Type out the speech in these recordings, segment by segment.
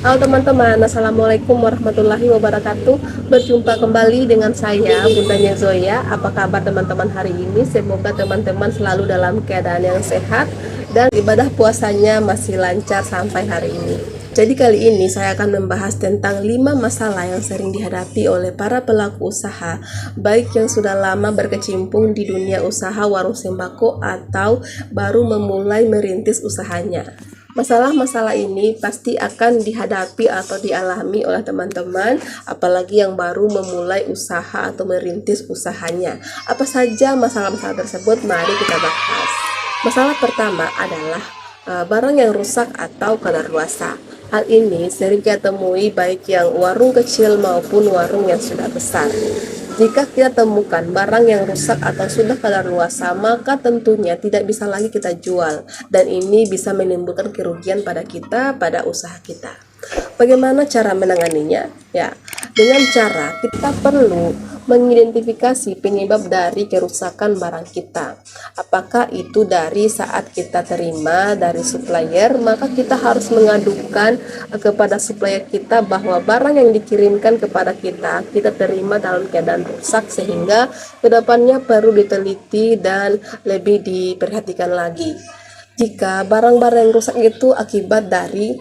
Halo teman-teman, Assalamualaikum warahmatullahi wabarakatuh. Berjumpa kembali dengan saya, Bundanya Zoya. Apa kabar teman-teman hari ini? Semoga teman-teman selalu dalam keadaan yang sehat dan ibadah puasanya masih lancar sampai hari ini. Jadi kali ini saya akan membahas tentang 5 masalah yang sering dihadapi oleh para pelaku usaha, baik yang sudah lama berkecimpung di dunia usaha warung sembako atau baru memulai merintis usahanya. Masalah-masalah ini pasti akan dihadapi atau dialami oleh teman-teman, apalagi yang baru memulai usaha atau merintis usahanya. Apa saja masalah-masalah tersebut? Mari kita bahas. Masalah pertama adalah barang yang rusak atau kadaluarsa. Hal ini sering kita temui baik yang warung kecil maupun warung yang sudah besar. Jika kita temukan barang yang rusak atau sudah kadaluarsa, maka tentunya tidak bisa lagi kita jual, dan ini bisa menimbulkan kerugian pada kita, pada usaha kita. Bagaimana cara menanganinya? Ya, dengan cara kita perlu mengidentifikasi penyebab dari kerusakan barang kita. Apakah itu dari saat kita terima dari supplier, maka kita harus mengadukan kepada supplier kita bahwa barang yang dikirimkan kepada kita terima dalam keadaan rusak, sehingga kedepannya perlu diteliti dan lebih diperhatikan lagi. Jika barang-barang yang rusak itu akibat dari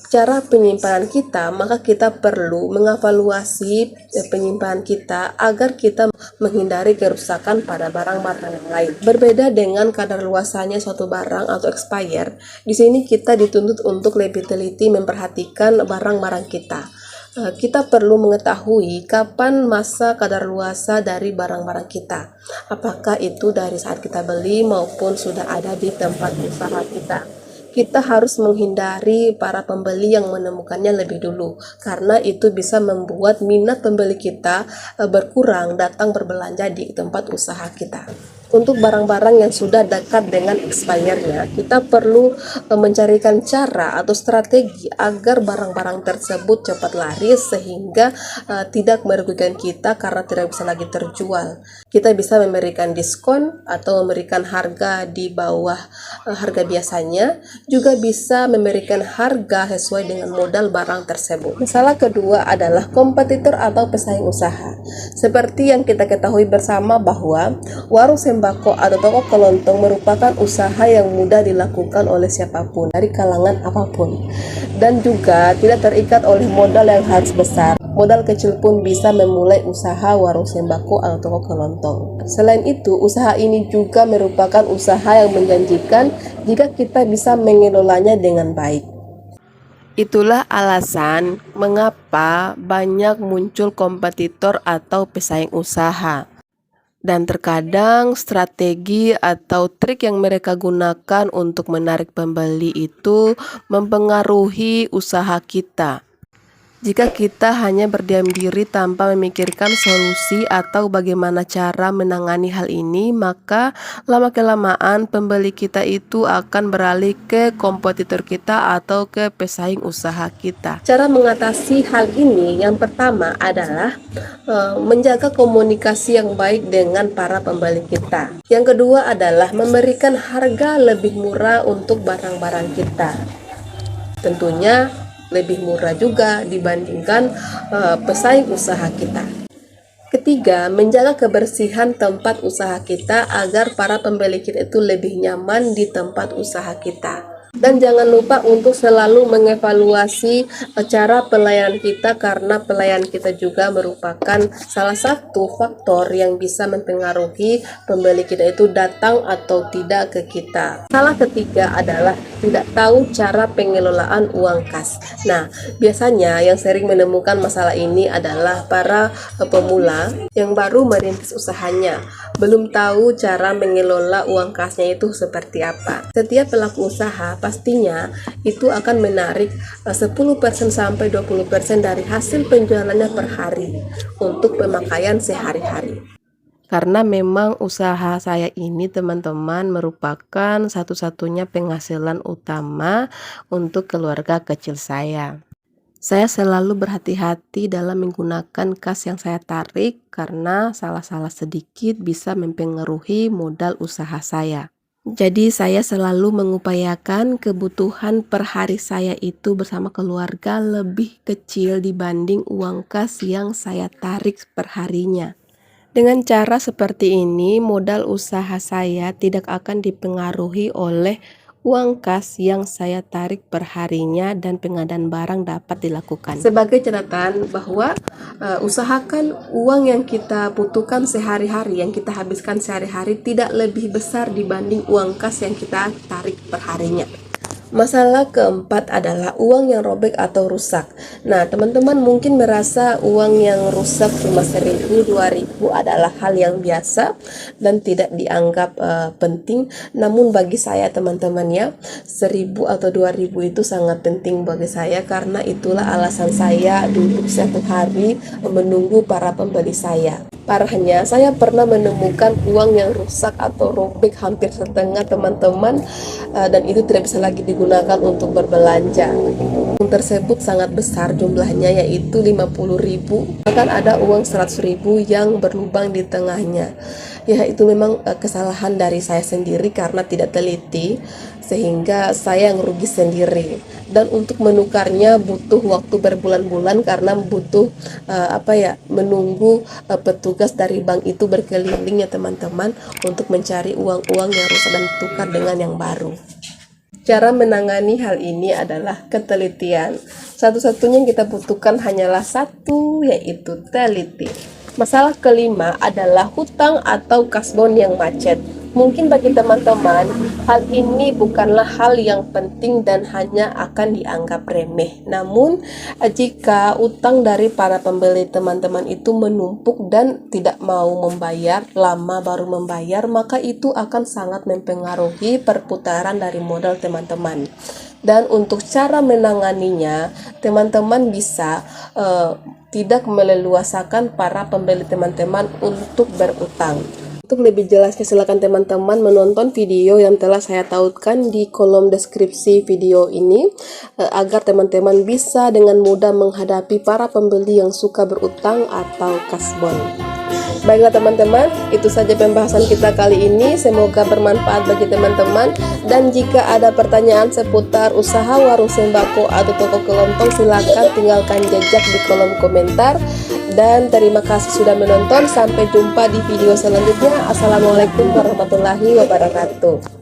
cara penyimpanan kita, maka kita perlu mengevaluasi penyimpanan kita agar kita menghindari kerusakan pada barang-barang yang lain. Berbeda dengan kadaluarsanya suatu barang atau expire, di sini kita dituntut untuk lebih teliti memperhatikan barang-barang kita. Kita perlu mengetahui kapan masa kadaluarsa dari barang-barang kita. Apakah itu dari saat kita beli maupun sudah ada di tempat usaha kita. Kita harus menghindari para pembeli yang menemukannya lebih dulu, karena itu bisa membuat minat pembeli kita berkurang datang berbelanja di tempat usaha kita. Untuk barang-barang yang sudah dekat dengan expirednya, kita perlu mencarikan cara atau strategi agar barang-barang tersebut cepat laris, sehingga tidak merugikan kita karena tidak bisa lagi terjual. Kita bisa memberikan diskon atau memberikan harga di bawah harga biasanya, juga bisa memberikan harga sesuai dengan modal barang tersebut. Masalah kedua adalah kompetitor atau pesaing usaha. Seperti yang kita ketahui bersama bahwa warung sembako atau toko kelontong merupakan usaha yang mudah dilakukan oleh siapapun dari kalangan apapun, dan juga tidak terikat oleh modal yang harus besar. Modal kecil pun bisa memulai usaha warung sembako atau toko kelontong. Selain itu, usaha ini juga merupakan usaha yang menjanjikan jika kita bisa mengelolanya dengan baik. Itulah alasan mengapa banyak muncul kompetitor atau pesaing usaha. Dan terkadang strategi atau trik yang mereka gunakan untuk menarik pembeli itu mempengaruhi usaha kita. Jika kita hanya berdiam diri tanpa memikirkan solusi atau bagaimana cara menangani hal ini, maka lama-kelamaan pembeli kita itu akan beralih ke kompetitor kita atau ke pesaing usaha kita. Cara mengatasi hal ini yang pertama adalah menjaga komunikasi yang baik dengan para pembeli kita. Yang kedua adalah memberikan harga lebih murah untuk barang-barang kita. Tentunya lebih murah juga dibandingkan pesaing usaha kita. Ketiga, menjaga kebersihan tempat usaha kita agar para pembeli kita itu lebih nyaman di tempat usaha kita. Dan jangan lupa untuk selalu mengevaluasi cara pelayanan kita, karena pelayanan kita juga merupakan salah satu faktor yang bisa mempengaruhi pembeli kita itu datang atau tidak ke kita. Salah ketiga adalah tidak tahu cara pengelolaan uang kas. Nah, biasanya yang sering menemukan masalah ini adalah para pemula yang baru merintis usahanya, belum tahu cara mengelola uang kasnya itu seperti apa. Setiap pelaku usaha pastinya itu akan menarik 10% sampai 20% dari hasil penjualannya per hari untuk pemakaian sehari-hari. Karena memang usaha saya ini teman-teman merupakan satu-satunya penghasilan utama untuk keluarga kecil saya. Saya selalu berhati-hati dalam menggunakan kas yang saya tarik, karena salah-salah sedikit bisa mempengaruhi modal usaha saya. Jadi saya selalu mengupayakan kebutuhan per hari saya itu bersama keluarga lebih kecil dibanding uang kas yang saya tarik perharinya. Dengan cara seperti ini, modal usaha saya tidak akan dipengaruhi oleh uang kas yang saya tarik perharinya dan pengadaan barang dapat dilakukan. Sebagai catatan bahwa usahakan uang yang kita butuhkan sehari-hari, yang kita habiskan sehari-hari tidak lebih besar dibanding uang kas yang kita tarik perharinya. Masalah keempat adalah uang yang robek atau rusak. Nah, teman-teman mungkin merasa uang yang rusak cuma 1.000, 2.000 adalah hal yang biasa dan tidak dianggap penting. Namun bagi saya teman-teman ya, 1.000 atau 2.000 itu sangat penting bagi saya karena itulah alasan saya duduk satu hari menunggu para pembeli saya. Parahnya, saya pernah menemukan uang yang rusak atau robek hampir setengah teman-teman dan itu tidak bisa lagi digunakan untuk berbelanja. Uang tersebut sangat besar jumlahnya yaitu 50.000, bahkan ada uang 100.000 yang berlubang di tengahnya. Ya, itu memang kesalahan dari saya sendiri karena tidak teliti sehingga saya yang rugi sendiri, dan untuk menukarnya butuh waktu berbulan-bulan karena butuh menunggu petugas dari bank itu berkeliling ya teman-teman untuk mencari uang-uang yang rusak dan tukar dengan yang baru. Cara menangani hal ini adalah ketelitian. Satu-satunya yang kita butuhkan hanyalah satu, yaitu teliti. Masalah kelima adalah hutang atau kasbon yang macet. Mungkin bagi teman-teman, hal ini bukanlah hal yang penting dan hanya akan dianggap remeh. Namun, jika utang dari para pembeli teman-teman itu menumpuk dan tidak mau membayar, lama baru membayar, maka itu akan sangat mempengaruhi perputaran dari modal teman-teman. Dan untuk cara menanganinya, teman-teman bisa tidak meleluasakan para pembeli teman-teman untuk berutang. Untuk lebih jelasnya silakan teman-teman menonton video yang telah saya tautkan di kolom deskripsi video ini agar teman-teman bisa dengan mudah menghadapi para pembeli yang suka berutang atau kasbon. Baiklah teman-teman, itu saja pembahasan kita kali ini. Semoga bermanfaat bagi teman-teman. Dan jika ada pertanyaan seputar usaha warung sembako atau toko kelontong, silakan tinggalkan jejak di kolom komentar. Dan terima kasih sudah menonton. Sampai jumpa di video selanjutnya. Assalamualaikum warahmatullahi wabarakatuh.